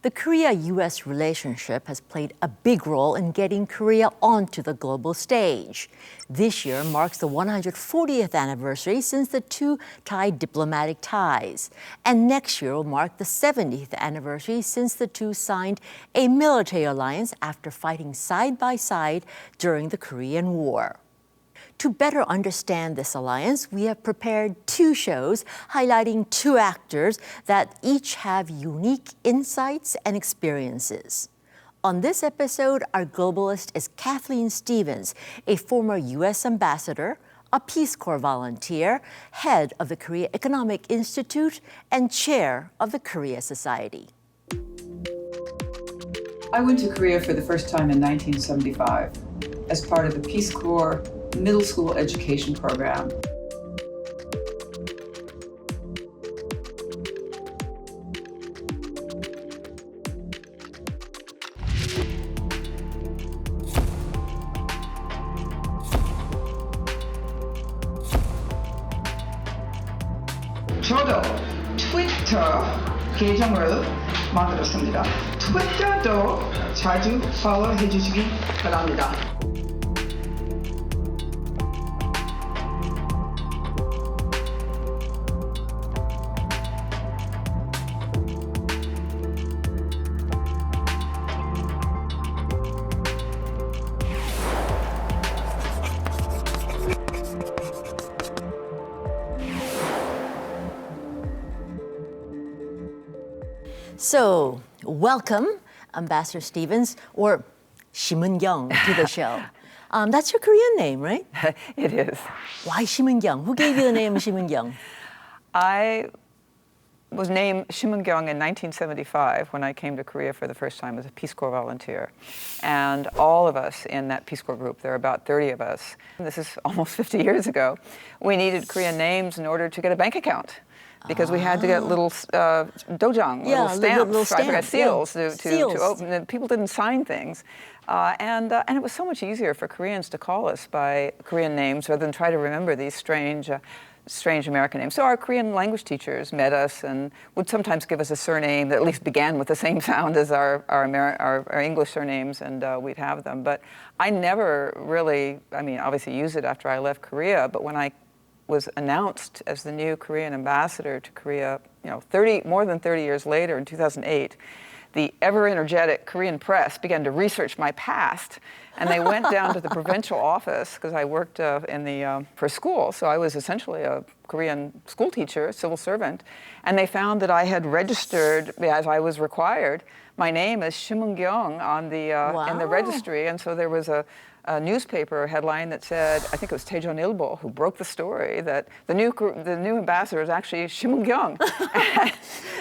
The Korea-U.S. relationship has played a big role in getting Korea onto the global stage. This year marks the 140th anniversary since the two tied diplomatic ties. And next year will mark the 70th anniversary since the two signed a military alliance after fighting side by side during the Korean War. To better understand this alliance, we have prepared two shows highlighting two actors that each have unique insights and experiences. On this episode, our globalist is Kathleen Stephens, a former U.S. ambassador, a Peace Corps volunteer, head of the Korea Economic Institute, and chair of the Korea Society. I went to Korea for the first time in 1975 as part of the Peace Corps middle school education program. 저도 트위터 계정을 만들었습니다. 트위터도 자주 팔로우해 주시기 바랍니다. So, welcome, Ambassador Stephens, or Shim Eun-kyung, to the show. That's your Korean name, right? It is. Why Shim Eun-kyung? Who gave you the name Shim Eun-kyung? I was named Shim Eun-kyung in 1975 when I came to Korea for the first time as a Peace Corps volunteer. And all of us in that Peace Corps group, there are about 30 of us, this is almost 50 years ago, we needed Korean names in order to get a bank account. Because we had to get little dojang, little stamps, I forgot, seals, to open. And people didn't sign things. And it was so much easier for Koreans to call us by Korean names rather than try to remember these strange American names. So our Korean language teachers met us and would sometimes give us a surname that at least began with the same sound as our English surnames, and we'd have them. But I never really, obviously used it after I left Korea, but when I was announced as the new Korean ambassador to Korea, more than 30 years later in 2008, the ever-energetic Korean press began to research my past, and they went down to the provincial office, because I worked for school, so I was essentially a Korean school teacher, civil servant, and they found that I had registered, as I was required, my name as Shim Eun-kyung in the registry, and so there was a newspaper headline that said, I think it was Taejeonilbo, who broke the story that the new ambassador is actually Shim Eun-kyung.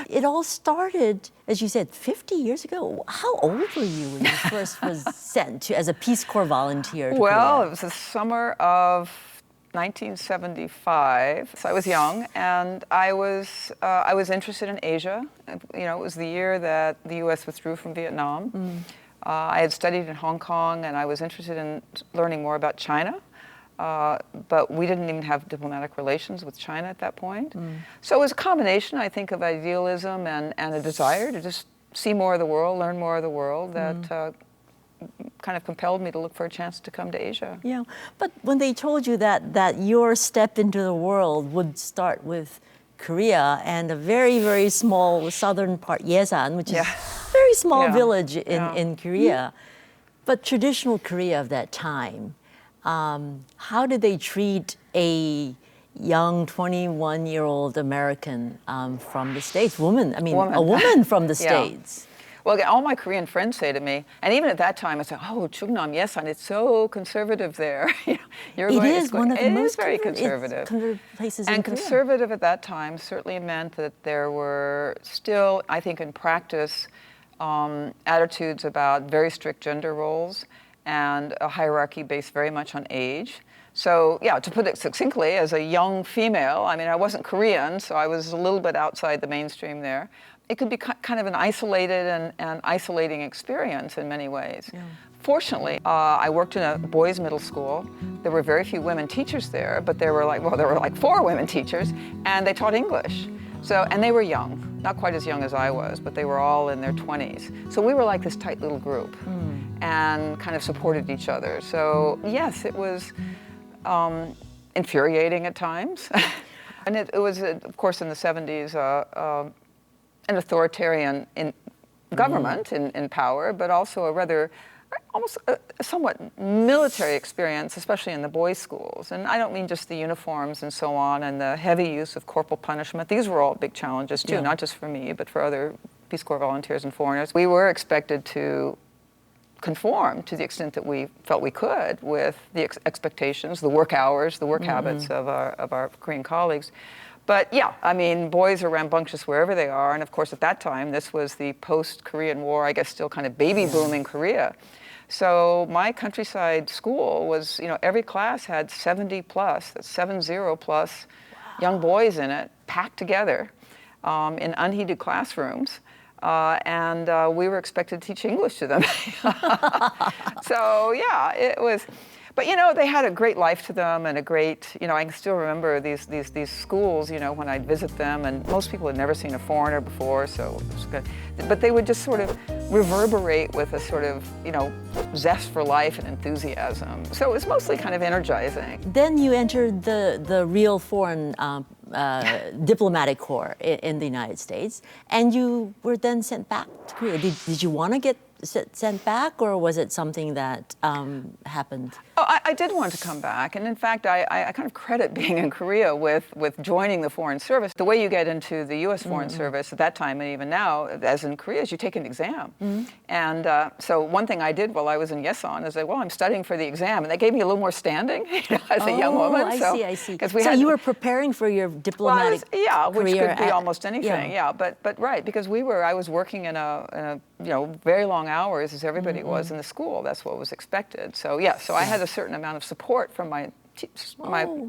It all started, as you said, 50 years ago. How old were you when you first was sent as a Peace Corps volunteer to Korea? It was the summer of 1975. So I was young, and I was interested in Asia. It was the year that the U.S. withdrew from Vietnam. I had studied in Hong Kong, and I was interested in learning more about China, but we didn't even have diplomatic relations with China at that point. So it was a combination, I think, of idealism and a desire to just see more of the world, learn more of the world, that kind of compelled me to look for a chance to come to Asia. Yeah, but when they told you that your step into the world would start with Korea and a very, very small southern part, Yesan, which is a very small village in Korea. But traditional Korea of that time, how did they treat a young 21-year-old American from the States? A woman from the States. Well, again, all my Korean friends say to me, and even at that time, I said, "Oh, Chungnam, Yesan, it's so conservative there." It is one of the most very conservative places in Korea. And conservative at that time certainly meant that there were still, I think, in practice, attitudes about very strict gender roles and a hierarchy based very much on age. So, to put it succinctly, as a young female, I wasn't Korean, so I was a little bit outside the mainstream there. It could be kind of an isolated and isolating experience in many ways. Yeah. Fortunately, I worked in a boys' middle school. There were very few women teachers there, but there were like 4 women teachers, and they taught English. So, and they were young. not quite as young as I was, but they were all in their 20s. So we were like this tight little group and kind of supported each other. So yes, it was infuriating at times. And it was, of course, in the 70s, an authoritarian government in power, but also a rather, almost a somewhat military experience, especially in the boys' schools. And I don't mean just the uniforms and so on, and the heavy use of corporal punishment. These were all big challenges too, not just for me, but for other Peace Corps volunteers and foreigners. We were expected to conform to the extent that we felt we could with the expectations, the work hours, the work habits of our Korean colleagues. But yeah, I mean, boys are rambunctious wherever they are. And of course, at that time, this was the post-Korean War, I guess still kind of baby boom in Korea. So my countryside school was, you know, every class had 70 plus, that's 70 plus young boys in it, packed together in unheated classrooms. And we were expected to teach English to them. So yeah, it was. But you know, they had a great life to them and a great, you know, I can still remember these schools, you know, when I'd visit them, and most people had never seen a foreigner before, so it was good. But they would just sort of reverberate with a sort of, you know, zest for life and enthusiasm. So it was mostly kind of energizing. Then you entered the real foreign diplomatic corps in the United States, and you were then sent back to Korea. Did you want to get sent back, or was it something that happened? Oh, I did want to come back, and in fact, I kind of credit being in Korea with joining the Foreign Service. The way you get into the U.S. Foreign Service at that time, and even now, as in Korea, is you take an exam. And so one thing I did while I was in Yesan is well, I'm studying for the exam, and they gave me a little more standing, you know, as a young woman. I see. So you were preparing for your diplomatic which career could be almost anything. But right, because I was working in a you know, very long hours as everybody was in the school. That's what was expected. So so I had a certain amount of support from my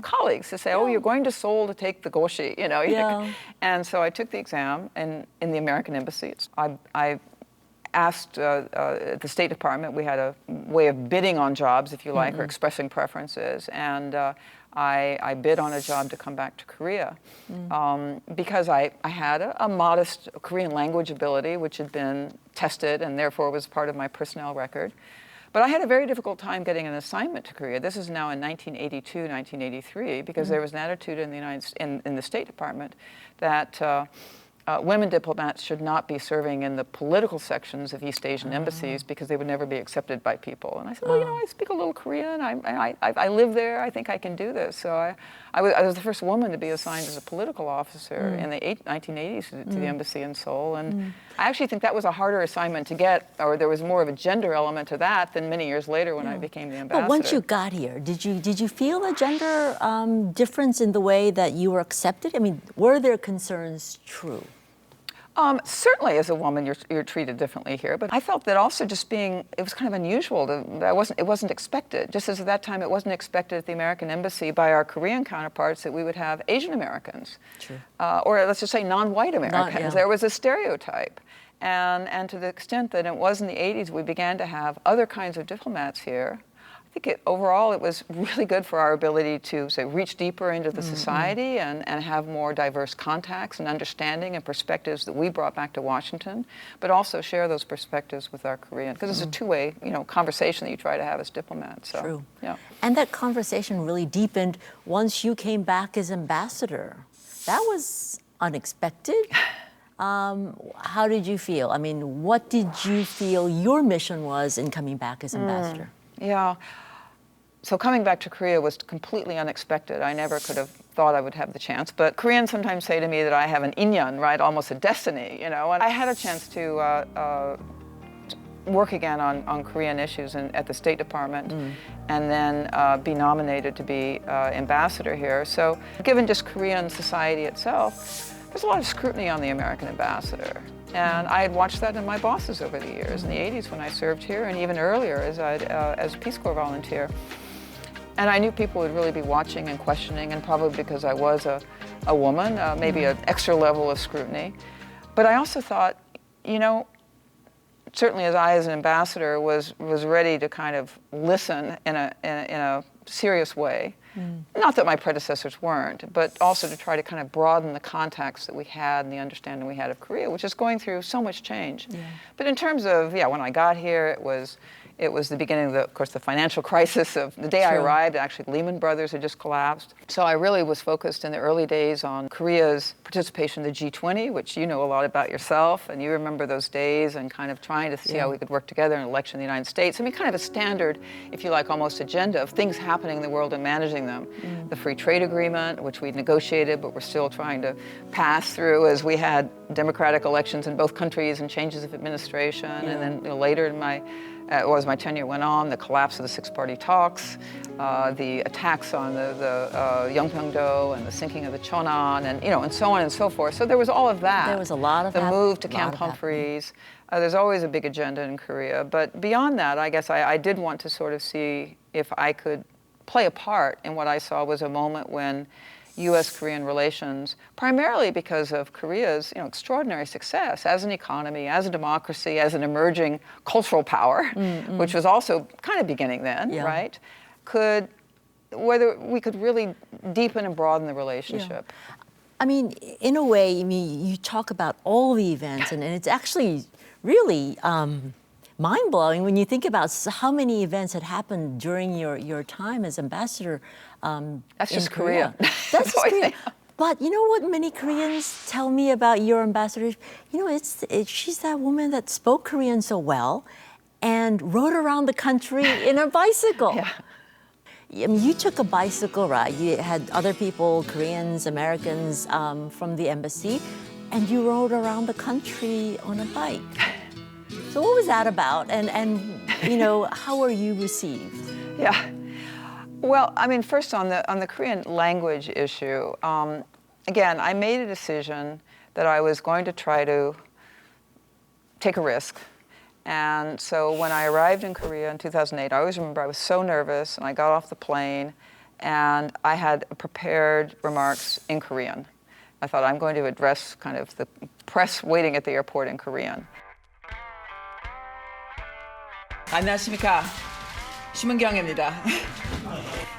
colleagues to say, you're going to Seoul to take the goshi, you know. And so I took the exam in the American Embassy. I asked the State Department, we had a way of bidding on jobs, if you like, or expressing preferences. And I bid on a job to come back to Korea because I had a modest Korean language ability, which had been tested and therefore was part of my personnel record. But I had a very difficult time getting an assignment to Korea. This is now in 1982, 1983, because there was an attitude in the State Department that women diplomats should not be serving in the political sections of East Asian embassies because they would never be accepted by people. And I said, well, you know, I speak a little Korean. I live there. I think I can do this. So I was the first woman to be assigned as a political officer in the 1980s to the embassy in Seoul. And I actually think that was a harder assignment to get, or there was more of a gender element to that than many years later when I became the ambassador. But once you got here, did you feel a gender difference in the way that you were accepted? I mean, were their concerns true? Certainly, as a woman, you're treated differently here. But I felt that also just it was kind of unusual. It wasn't expected. Just as at that time, it wasn't expected at the American Embassy by our Korean counterparts that we would have Asian Americans, or let's just say non-white Americans. There was a stereotype, and to the extent that it was in the 80s, we began to have other kinds of diplomats here. I think overall it was really good for our ability to reach deeper into the society and have more diverse contacts and understanding and perspectives that we brought back to Washington, but also share those perspectives with our Korean, because it's a two-way, you know, conversation that you try to have as diplomats. So, True. Yeah. And that conversation really deepened once you came back as ambassador. That was unexpected. How did you feel? I mean, what did you feel your mission was in coming back as ambassador? Yeah. So coming back to Korea was completely unexpected. I never could have thought I would have the chance. But Koreans sometimes say to me that I have an inyan, right, almost a destiny, you know. And I had a chance to work again on Korean issues at the State Department and then be nominated to be ambassador here. So given just Korean society itself, there's a lot of scrutiny on the American ambassador. And I had watched that in my bosses over the years, in the 80s when I served here, and even earlier as a Peace Corps volunteer. And I knew people would really be watching and questioning, and probably because I was a woman, maybe an extra level of scrutiny. But I also thought, you know, certainly as an ambassador was ready to kind of listen in a serious way Not that my predecessors weren't, but also to try to kind of broaden the context that we had and the understanding we had of Korea, which is going through so much change. Yeah. But in terms of, when I got here, it was the beginning of course, the financial crisis of the day I True. arrived. Actually, Lehman Brothers had just collapsed. So I really was focused in the early days on Korea's participation in the G20, which you know a lot about yourself, and you remember those days and kind of trying to see how we could work together in an election in the United States. I mean, kind of a standard, if you like, almost agenda of things happening in the world and managing them. The free trade agreement, which we'd negotiated, but we're still trying to pass through as we had democratic elections in both countries and changes of administration. And then later in my as my tenure went on, the collapse of the six-party talks, the attacks on the Yeonpyeong-do and the sinking of the Cheonan, and so on and so forth. So there was all of that. There was a lot of the move to lot Camp of Humphreys. There's always a big agenda in Korea. But beyond that, I guess I did want to sort of see if I could play a part in what I saw was a moment when U.S.-Korean relations, primarily because of Korea's extraordinary success as an economy, as a democracy, as an emerging cultural power, which was also kind of beginning then, right? Whether we could really deepen and broaden the relationship. I mean, in a way, you talk about all the events, and it's actually really mind-blowing when you think about how many events had happened during your time as ambassador. That's just in Korea. That's just Korea. But you know what many Koreans tell me about your ambassador? She's that woman that spoke Korean so well and rode around the country in a bicycle. I mean, you took a bicycle ride. You had other people, Koreans, Americans from the embassy, and you rode around the country on a bike. So what was that about? And how were you received? Yeah. Well, I mean, first on the Korean language issue, again, I made a decision that I was going to try to take a risk. And so when I arrived in Korea in 2008, I always remember I was so nervous, and I got off the plane, and I had prepared remarks in Korean. I thought I'm going to address kind of the press waiting at the airport in Korean. 안녕하십니까. 심은경입니다.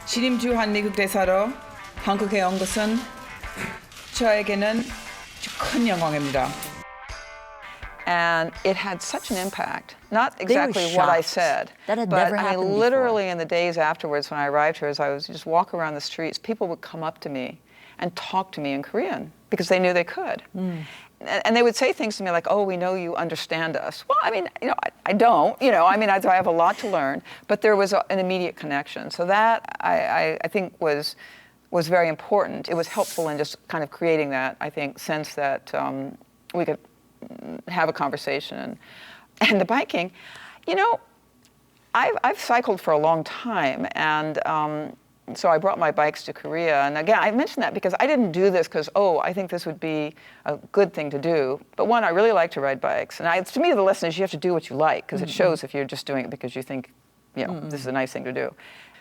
신임 주한미국대사로 한국에 온 것은 저에게는 큰 영광입니다. And it had such an impact, not exactly what I said, That had but never I mean, happened literally in the days afterwards when I arrived here, as I was just walk around the streets, people would come up to me and talk to me in Korean because they knew they could. And they would say things to me like, "Oh, we know you understand us." Well, I mean, I don't. I mean, I have a lot to learn, but there was an immediate connection. So that I think was very important. It was helpful in just kind of creating that, I think, sense that we could have a conversation. And the biking, I've cycled for a long time, and so I brought my bikes to Korea. And again, I mentioned that because I didn't do this because, I think this would be a good thing to do. But one, I really like to ride bikes. And to me, the lesson is you have to do what you like, because it shows if you're just doing it because you think, this is a nice thing to do.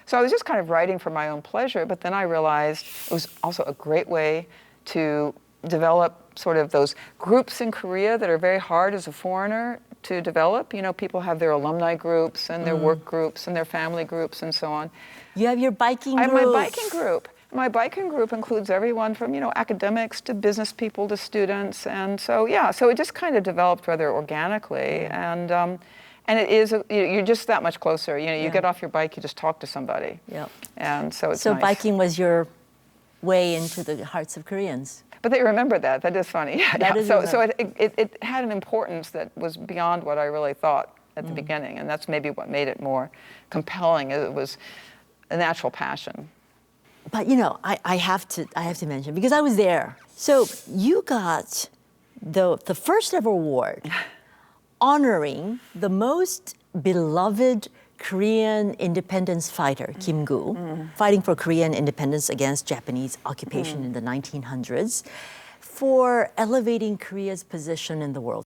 So I was just kind of riding for my own pleasure, but then I realized it was also a great way to develop sort of those groups in Korea that are very hard as a foreigner to develop. People have their alumni groups and their work groups and their family groups and so on. You have your biking group. I have my biking group. My biking group includes everyone from, academics to business people to students. And so, so it just kind of developed rather organically. And it is, you're just that much closer. You get off your bike, you just talk to somebody. Yeah. And so it's So nice. biking was your way into the hearts of Koreans. But they remember that. That is funny. That is so it had an importance that was beyond what I really thought at the beginning. And that's maybe what made it more compelling. It was a natural passion. But I have to mention, because I was there. So you got the first ever award honoring the most beloved Korean independence fighter, Kim Koo, fighting for Korean independence against Japanese occupation in the 1900s, for elevating Korea's position in the world.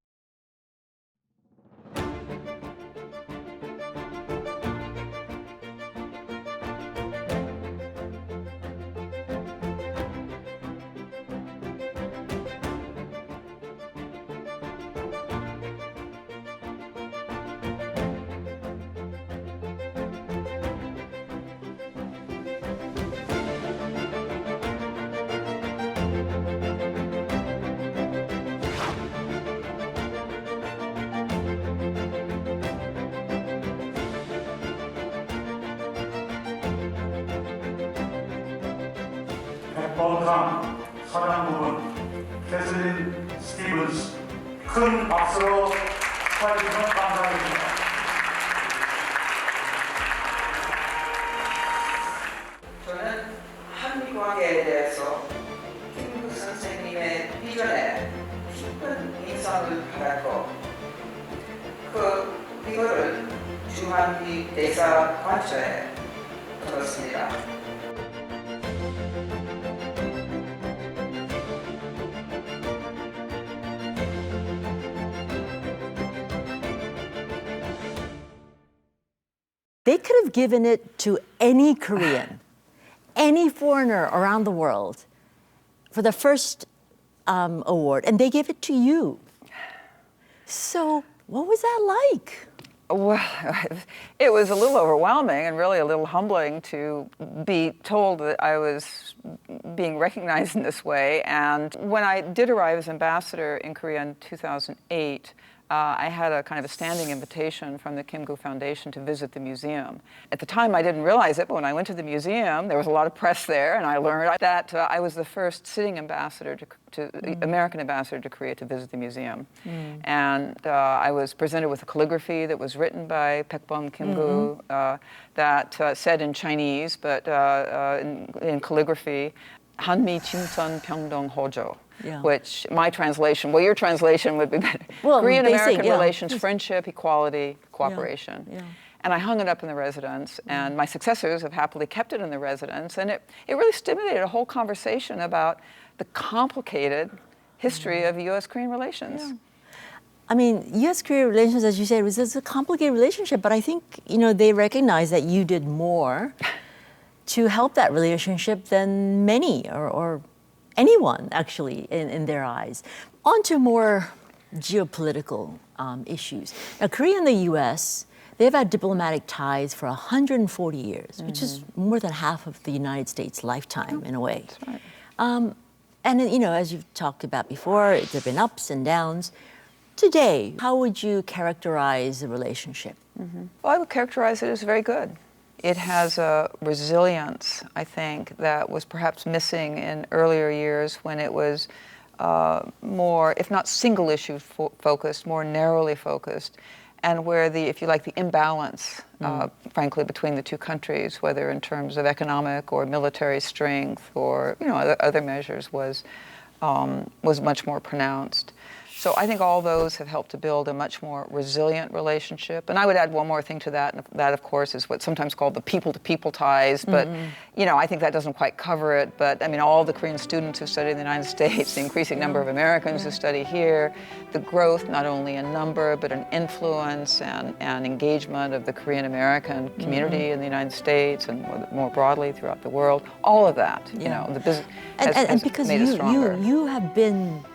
연구소장 사장부분 캐슬린 스티븐스 큰 박수로 축하해주시면 감사하겠습니다. 저는 한미관계에 대해서 김구 선생님의 비전에 깊은 인상을 받았고 이거를 주한미국대사 관저에 들었습니다. They could have given it to any Korean, any foreigner around the world for the first award, and they gave it to you. So what was that like? Well, it was a little overwhelming and really a little humbling to be told that I was being recognized in this way. And when I did arrive as ambassador in Korea in 2008, I had a kind of a standing invitation from the Kim Koo Foundation to visit the museum. At the time, I didn't realize it, but when I went to the museum, there was a lot of press there, and I learned that I was the first sitting ambassador American ambassador to Korea to visit the museum. And I was presented with a calligraphy that was written by Paikbum Kim Koo that said in Chinese, but in calligraphy, 한미 친선 평등 호조. Yeah. Which my translation, well, your translation would be better. Well, Korean-American basic, yeah. relations, friendship, equality, cooperation. Yeah. And I hung it up in the residence, and my successors have happily kept it in the residence, and it really stimulated a whole conversation about the complicated history of U.S.-Korean relations. Yeah. I mean, U.S.-Korea relations, as you said, was a complicated relationship, but I think, they recognize that you did more to help that relationship than many or anyone, actually, in their eyes. On to more geopolitical issues. Now, Korea and the U.S., they've had diplomatic ties for 140 years, which is more than half of the United States' lifetime, in a way. That's right. And, as you've talked about before, there have been ups and downs. Today, how would you characterize the relationship? Well, I would characterize it as very good. It has a resilience, I think, that was perhaps missing in earlier years when it was more, if not single issue focused, more narrowly focused, and where if you like, the imbalance, frankly, between the two countries, whether in terms of economic or military strength or other measures, was much more pronounced. So I think all those have helped to build a much more resilient relationship. And I would add one more thing to that, and that, of course, is what's sometimes called the people-to-people ties. But, I think that doesn't quite cover it. But, I mean, all the Korean students who study in the United States, the increasing number of Americans who study here, the growth not only in number, but in influence and engagement of the Korean-American community in the United States and more broadly throughout the world. All of that, the business has because made us stronger. you have been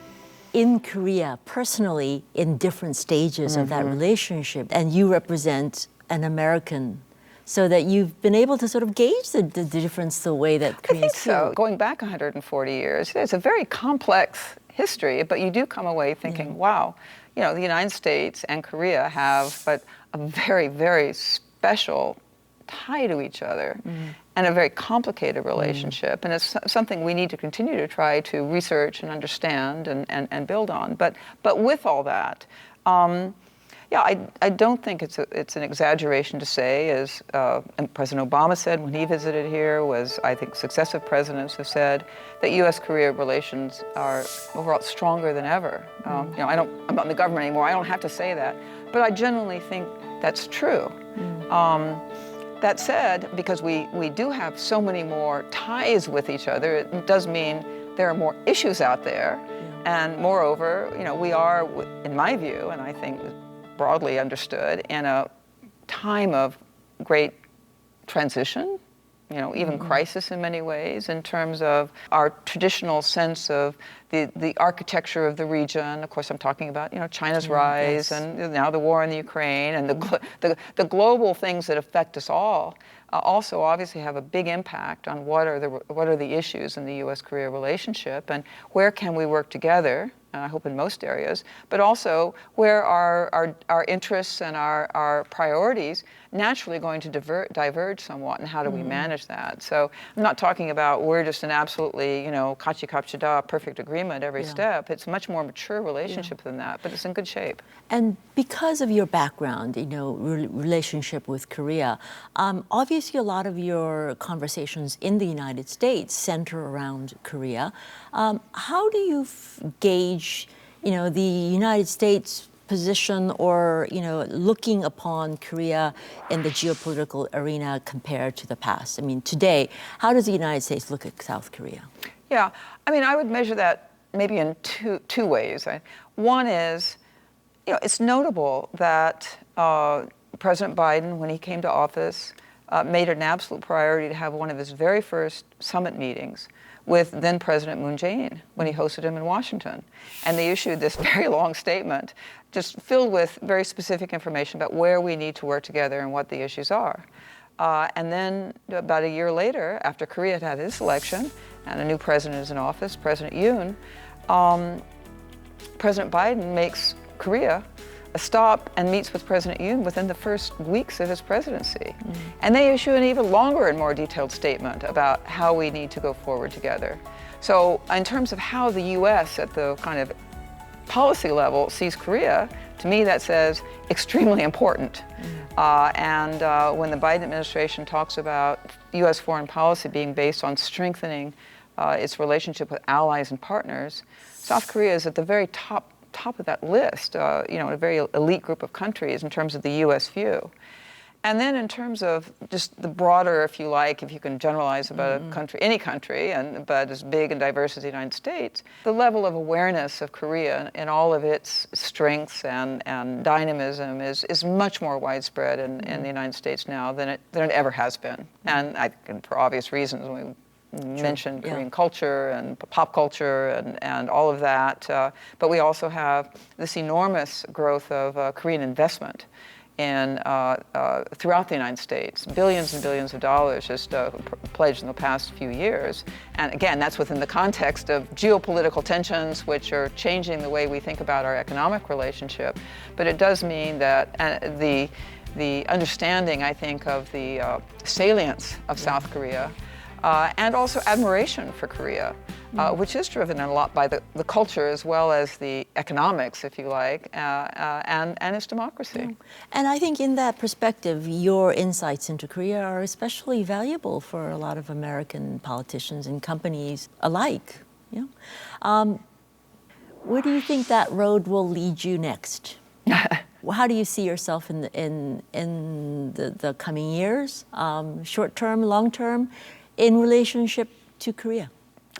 in Korea personally in different stages of that relationship, and you represent an American, so that you've been able to sort of gauge the difference the way that Koreans I think so. Going back 140 years, it's a very complex history, but you do come away thinking, wow, the United States and Korea have a very, very special tie to each other and a very complicated relationship. And it's something we need to continue to try to research and understand and build on. But with all that, I don't think it's an exaggeration to say, as President Obama said when he visited here, I think successive presidents have said, that U.S.-Korea relations are overall stronger than ever. I'm not in the government anymore, I don't have to say that, but I genuinely think that's true. That said, because we do have so many more ties with each other, it does mean there are more issues out there. And moreover, we are, in my view, and I think broadly understood, in a time of great transition, even crisis in many ways, in terms of our traditional sense of the architecture of the region. Of course, I'm talking about China's rise and now the war in the Ukraine and the global things that affect us all. Also, obviously, have a big impact on what are the issues in the U.S.-Korea relationship and where can we work together and I hope in most areas, but also where our interests and our priorities naturally going to diverge somewhat, and how do we manage that? So I'm not talking about we're just an absolutely, kachi kapchida, perfect agreement every step. It's a much more mature relationship than that, but it's in good shape. And because of your background, relationship with Korea, obviously a lot of your conversations in the United States center around Korea. How do you gauge, the United States position or, looking upon Korea in the geopolitical arena compared to the past? I mean, today, how does the United States look at South Korea? Yeah, I mean, I would measure that maybe in two ways. One is, it's notable that President Biden, when he came to office, made it an absolute priority to have one of his very first summit meetings with then President Moon Jae-in when he hosted him in Washington. And they issued this very long statement, just filled with very specific information about where we need to work together and what the issues are. And then about a year later, after Korea had had its election and a new president is in office, President Yoon, President Biden makes Korea a stop and meets with President Yoon within the first weeks of his presidency. And they issue an even longer and more detailed statement about how we need to go forward together. So in terms of how the US at the kind of policy level sees Korea, to me that says extremely important. And when the Biden administration talks about US foreign policy being based on strengthening its relationship with allies and partners, South Korea is at the very top of that list, a very elite group of countries in terms of the U.S. view. And then in terms of just the broader, if you can generalize about a country, any country, but as big and diverse as the United States, the level of awareness of Korea and all of its strengths and dynamism is much more widespread in the United States now than it ever has been. And I think for obvious reasons, we mentioned Korean culture and pop culture and all of that. But we also have this enormous growth of Korean investment throughout the United States. Billions and billions of dollars just pledged in the past few years. And again, that's within the context of geopolitical tensions, which are changing the way we think about our economic relationship. But it does mean that the understanding, I think, of the salience of South Korea, and also admiration for Korea, which is driven a lot by the culture as well as the economics, if you like, and its democracy. And I think in that perspective, your insights into Korea are especially valuable for a lot of American politicians and companies alike. Where do you think that road will lead you next? How do you see yourself in the coming years, short term, long term, in relationship to Korea?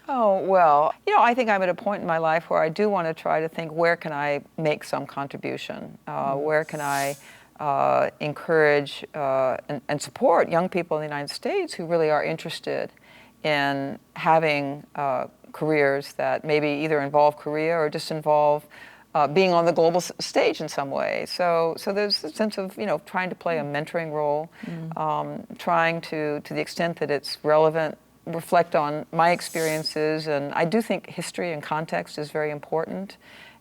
Oh, well, I think I'm at a point in my life where I do want to try to think, where can I make some contribution? Where can I encourage and support young people in the United States who really are interested in having careers that maybe either involve Korea or just involve being on the global stage in some way. So there's a sense of, trying to play a mentoring role, trying to the extent that it's relevant, reflect on my experiences. And I do think history and context is very important.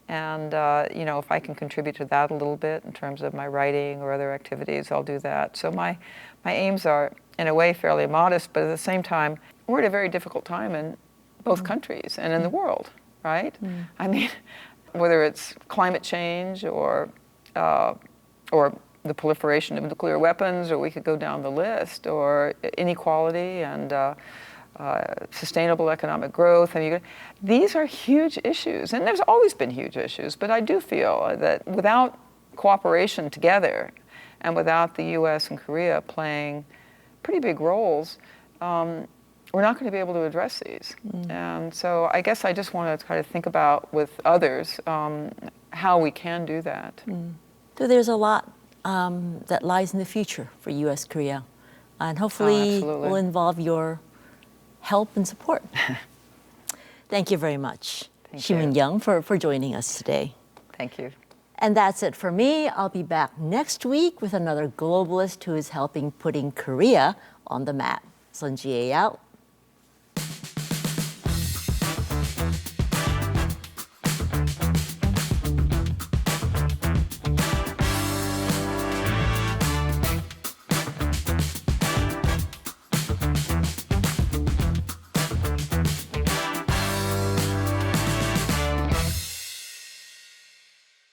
And, if I can contribute to that a little bit in terms of my writing or other activities, I'll do that. So my aims are, in a way, fairly modest, but at the same time, we're at a very difficult time in both countries and in the world, right? I mean, whether it's climate change or the proliferation of nuclear weapons, or we could go down the list, or inequality and sustainable economic growth. These are huge issues, and there's always been huge issues, but I do feel that without cooperation together and without the US and Korea playing pretty big roles, we're not going to be able to address these. And so I guess I just want to try to think about with others how we can do that. So there's a lot that lies in the future for US-Korea, and hopefully will involve your help and support. Thank you very much, Shim Eun-kyung, for joining us today. Thank you. And that's it for me. I'll be back next week with another globalist who is helping putting Korea on the map. Sun Jie out.